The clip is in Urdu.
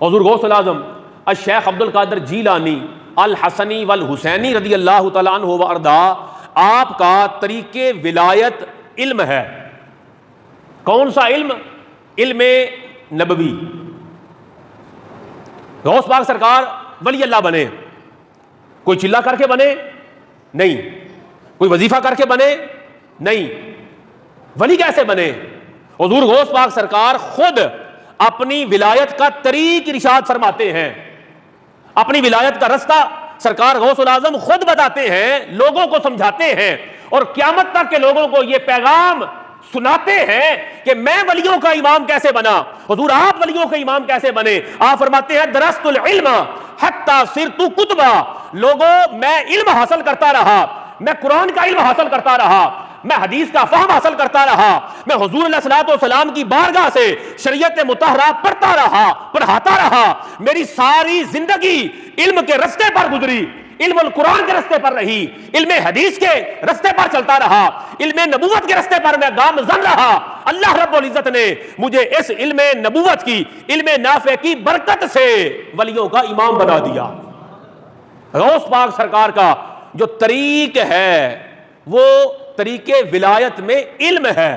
حضور غوث الاعظم الشیخ عبد القادر جیلانی الحسنی والحسینی رضی اللہ تعالیٰ عنہ وارضا، آپ کا طریق ولایت علم ہے۔ کون سا علم؟ علم نبوی۔ غوث پاک سرکار ولی اللہ بنے، کوئی چلا کر کے بنے نہیں، کوئی وظیفہ کر کے بنے نہیں، ولی کیسے بنے؟ حضور غوث پاک سرکار خود اپنی ولایت کا طریق ارشاد فرماتے ہیں، اپنی ولایت کا رستہ سرکار غوث الاعظم خود بتاتے ہیں، لوگوں کو سمجھاتے ہیں، اور قیامت تک کے لوگوں کو یہ پیغام سناتے ہیں کہ میں ولیوں کا امام کیسے بنا۔ حضور آپ ولیوں کا امام کیسے بنے؟ آپ فرماتے ہیں درست العلم حتی صرت کتبا، لوگوں میں علم حاصل کرتا رہا، میں قرآن کا علم حاصل کرتا رہا، میں حدیث کا فہم حاصل کرتا رہا، میں حضور علیہ الصلوۃ والسلام کی بارگاہ سے شریعت مطہرہ پڑھتا رہا، پڑھاتا رہا، میری ساری زندگی علم کے رستے پر گزری، علم القرآن کے رستے پر رہی، علم حدیث کے رستے پر چلتا رہا، علم نبوت کے رستے پر میں گامزن رہا۔ اللہ رب العزت نے مجھے اس علم نبوت کی، علم نافع کی برکت سے ولیوں کا امام بنا دیا۔ غوث پاک سرکار کا جو طریق ہے وہ طریق ولایت میں علم ہے۔